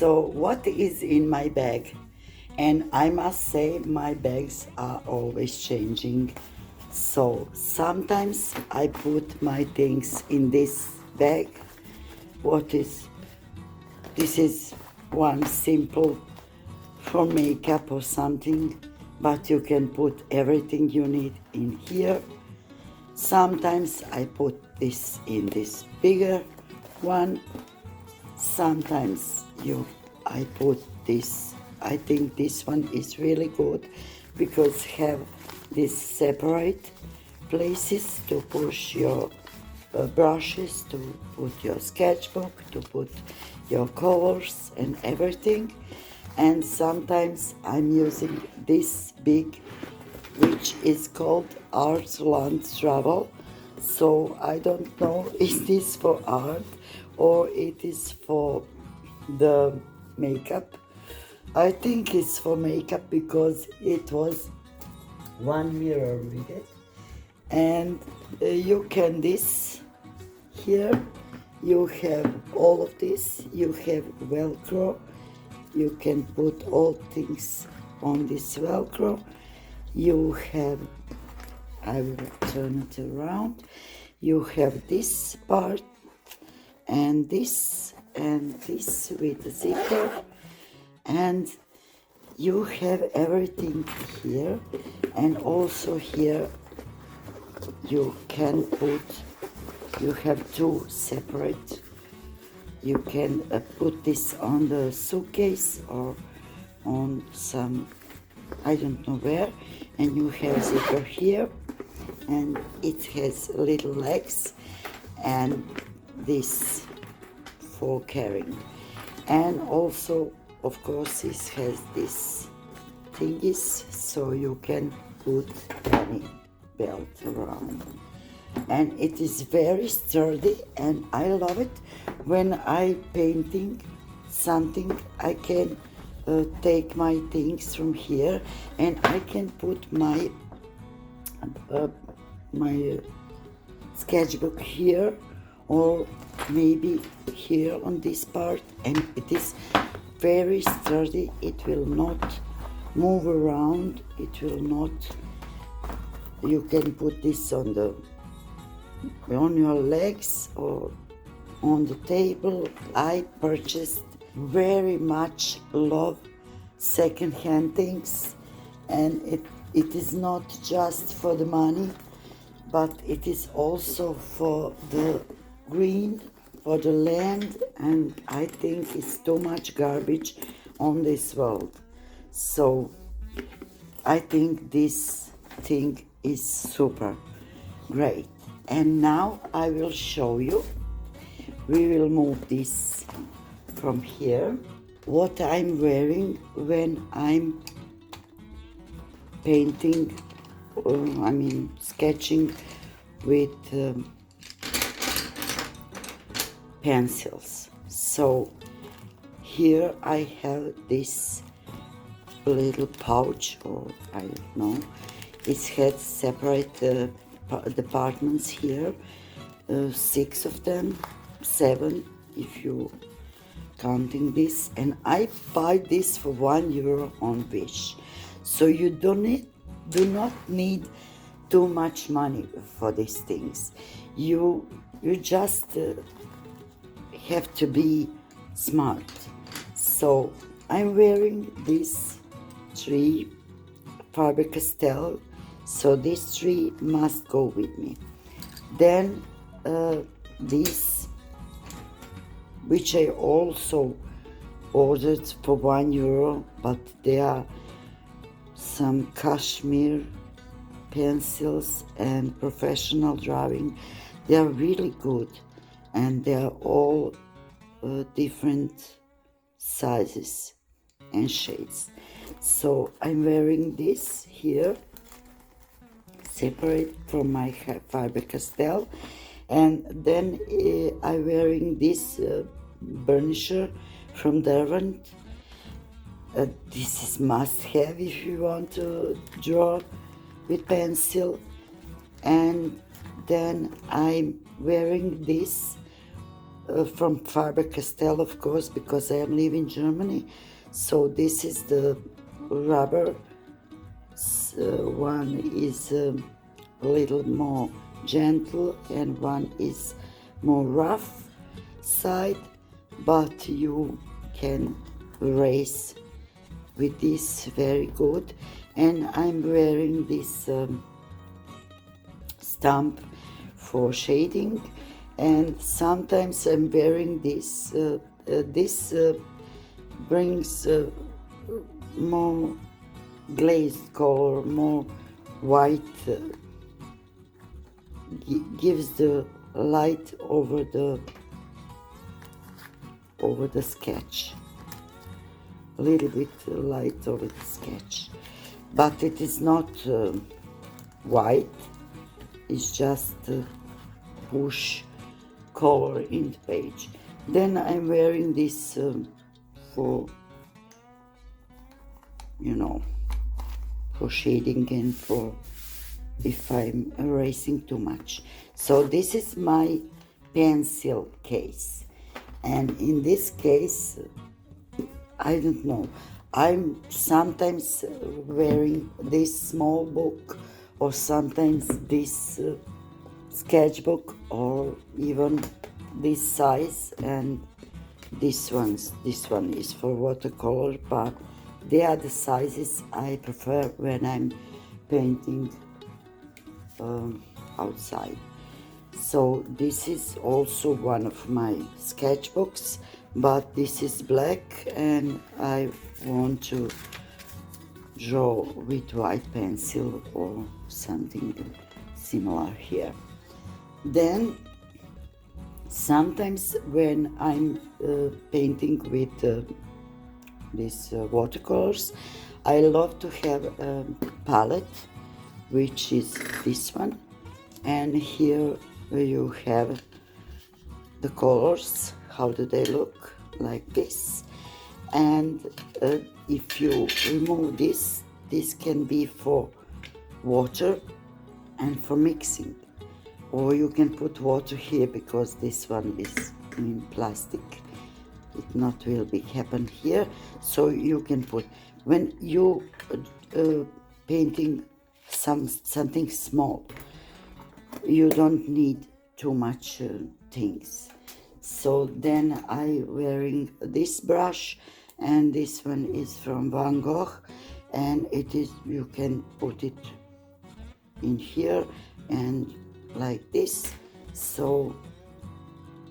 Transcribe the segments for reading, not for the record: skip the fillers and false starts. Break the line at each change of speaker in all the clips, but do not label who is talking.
So what is in my bag? And I must say my bags are always changing. So sometimes I put my things in this bag. This is one simple for makeup or something, but you can put everything you need in here. Sometimes I put this in this bigger one. Sometimes I put this. I think this one is really good because have these separate places to push your brushes, to put your sketchbook, to put your colors and everything. And sometimes I'm using this big, which is called Art Land Travel. So I don't know, is this for art or it is for the makeup? I think it's for makeup because it was one mirror with it. And you can this here, you have all of this, you have Velcro, you can put all things on this Velcro. You have, I will turn it around, you have this part and this with the zipper, and you have everything here. And also here you can put, you have two separate, you can put this on the suitcase or on some, I don't know where. And you have zipper here, and it has little legs, and this for carrying. And also, of course, this has this thingies, so you can put any belt around. And it is very sturdy, and I love it. When I painting something, I can take my things from here, and I can put my sketchbook here, or maybe here on this part, and it is very sturdy. It will not move around, it will not, you can put this on your legs or on the table. I purchased very much love second-hand things, and it is not just for the money, but it is also for the green, for the land, and I think it's too much garbage on this world. So I think this thing is super great. And now I will show you, we will move this from here, what I'm wearing when I'm painting, sketching with pencils. So here I have this little pouch, or I don't know, it has separate departments here, 6 of them, 7 if you counting this. And I buy this for €1 on Wish. So you do not need too much money for these things. You just have to be smart. So I'm wearing this tree, Faber-Castell, so this tree must go with me. Then this, which I also ordered for €1, but they are some cashmere pencils and professional drawing. They are really good, and they are all different sizes and shades. So I'm wearing this here, separate from my Faber-Castell, and then I'm wearing this burnisher from Derwent. This is must-have if you want to draw with pencil. And then I'm wearing this from Faber-Castell, of course, because I am living in Germany. So this is the rubber. One is a little more gentle and one is more rough side, but you can erase with this very good. And I'm wearing this stamp for shading, and sometimes I'm wearing this. This brings more glazed color, more white, gives the light over the sketch, a little bit light over the sketch, but it is not white, it's just push color in the page. Then I'm wearing this for, you know, for shading and for if I'm erasing too much. So this is my pencil case, and in this case, I don't know, I'm sometimes wearing this small book, or sometimes this sketchbook, or even this size, and this one is for watercolor, but the other sizes I prefer when I'm painting outside. So this is also one of my sketchbooks, but this is black and I want to draw with white pencil or something similar here. Then sometimes when I'm painting with these watercolors, I love to have a palette, which is this one, and here you have the colors. How do they look? Like this. And if you remove this can be for water and for mixing, or you can put water here because this one is in plastic. It not will be happen here, so you can put, when you painting something small, you don't need too much things. So then I wearing this brush, and this one is from Van Gogh, and it is, you can put it in here and like this. So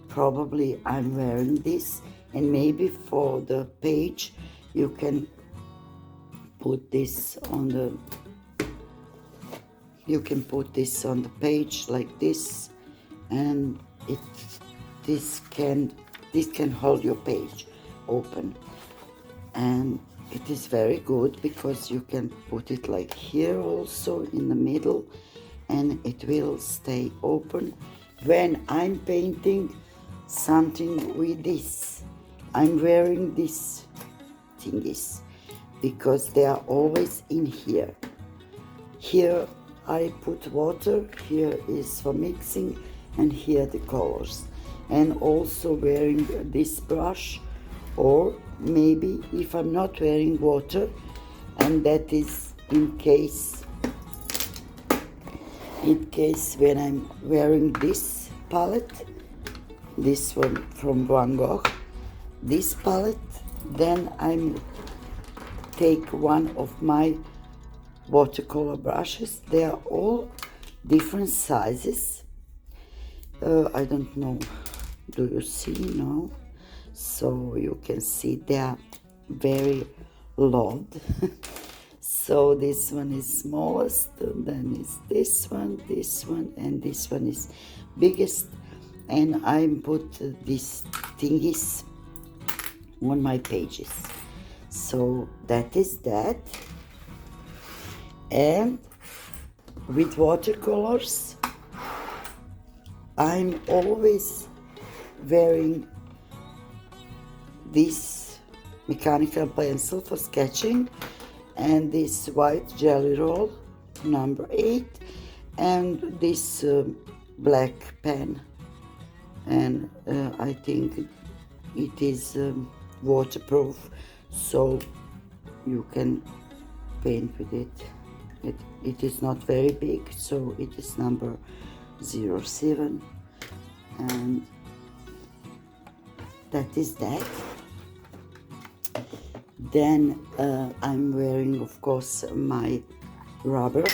probably I'm wearing this, and maybe for the page you can put this on the, you can put this on the page like this, and this can hold your page open, and it is very good because you can put it like here also in the middle, and it will stay open. When I'm painting something with this, I'm wearing these thingies because they are always in here. Here I put water, here is for mixing, and here the colors. And also wearing this brush, or maybe if I'm not wearing water, and that is in case when I'm wearing this palette, this one from Van Gogh, this palette, then I'm take one of my watercolor brushes. They are all different sizes. I don't know, do you see? No? So you can see they are very long. So this one is smallest, and then is this one, and this one is biggest. And I put these thingies on my pages. So that is that. And with watercolors, I'm always wearing this mechanical pencil for sketching, and this white jelly roll number 8, and this black pen, and I think it is waterproof, so you can paint with it. It is not very big, so it is number 07, and that is that. Then I'm wearing, of course, my rubber,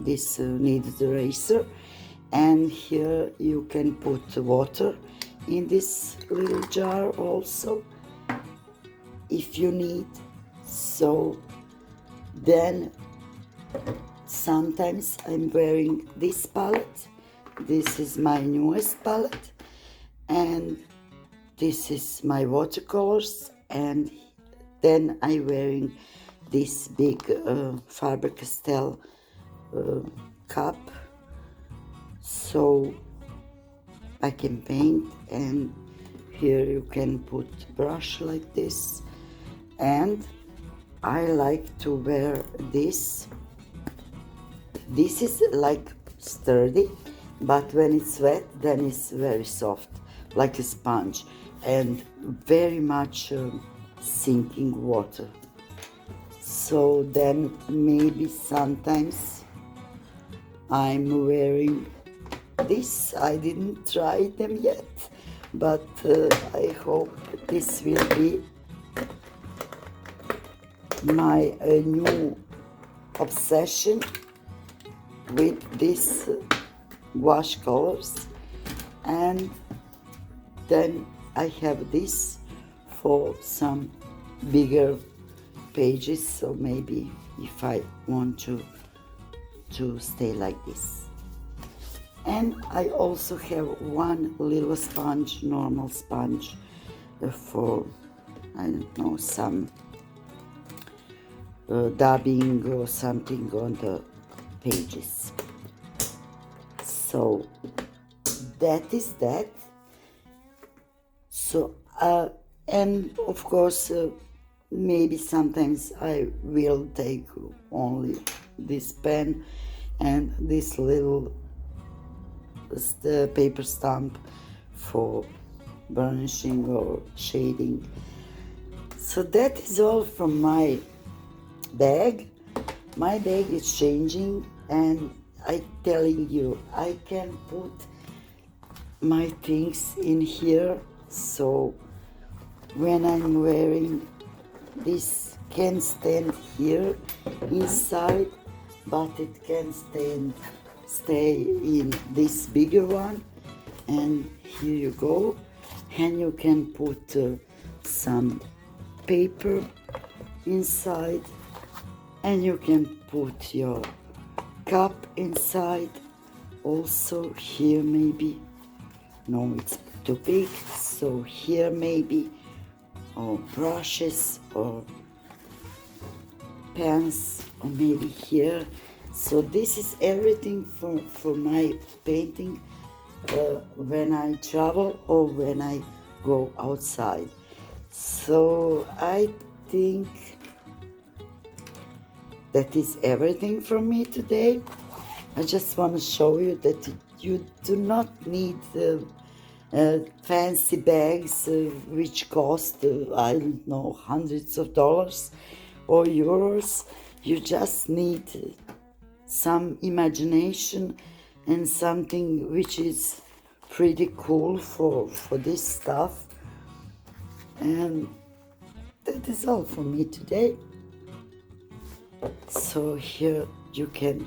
this kneaded eraser, and here you can put water in this little jar also if you need. So then sometimes I'm wearing this palette. This is my newest palette, and this is my watercolors, and then I'm wearing this big Faber-Castell cup, so I can paint. And here you can put brush like this, and I like to wear this. This is like sturdy, but when it's wet, then it's very soft, like a sponge, and very much sinking water. So then maybe sometimes I'm wearing this. I didn't try them yet, but I hope this will be my new obsession with these wash colors. And then I have this for some bigger pages, so maybe if I want to stay like this. And I also have one little sponge, normal sponge, for, I don't know, some dabbing or something on the pages. So that is that. So and of course maybe sometimes I will take only this pen and this little paper stamp for burnishing or shading. So that is all from my bag. My bag is changing, and I telling you, I can put my things in here, so when I'm wearing this can stand here inside, but it can stay in this bigger one. And here you go, and you can put some paper inside, and you can put your cup inside also. Here maybe, no, it's too big, so here maybe, or brushes or pens, or maybe here. So this is everything for my painting when I travel or when I go outside. So I think that is everything from me today. I just want to show you that you do not need fancy bags which cost, I don't know, hundreds of dollars or euros. You just need some imagination and something which is pretty cool for this stuff. And that is all for me today. So here you can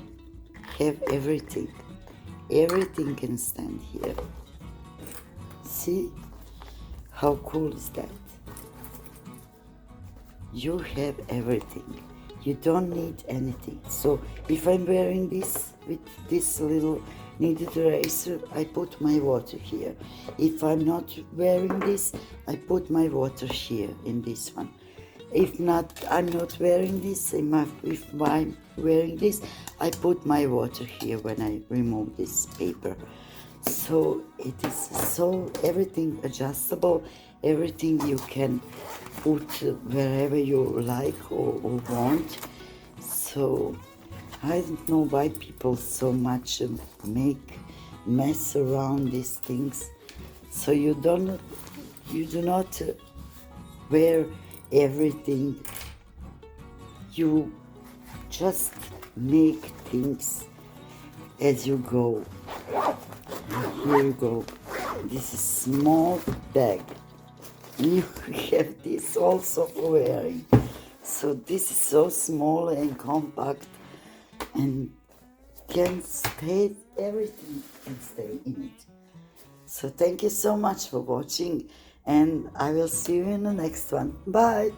have everything. Everything can stand here. See how cool is that? You have everything. You don't need anything. So if I'm wearing this with this little kneaded eraser, I put my water here. If I'm not wearing this, I put my water here in this one. If not, I'm not wearing this. If I'm wearing this, I put my water here when I remove this paper. So it is so everything adjustable, everything you can put wherever you like or want. So I don't know why people so much make mess around these things. So you do not wear everything. You just make things as you go. Here you go. This is small bag. You have this also for wearing. So this is so small and compact and can stay, everything can stay in it. So thank you so much for watching, and I will see you in the next one. Bye.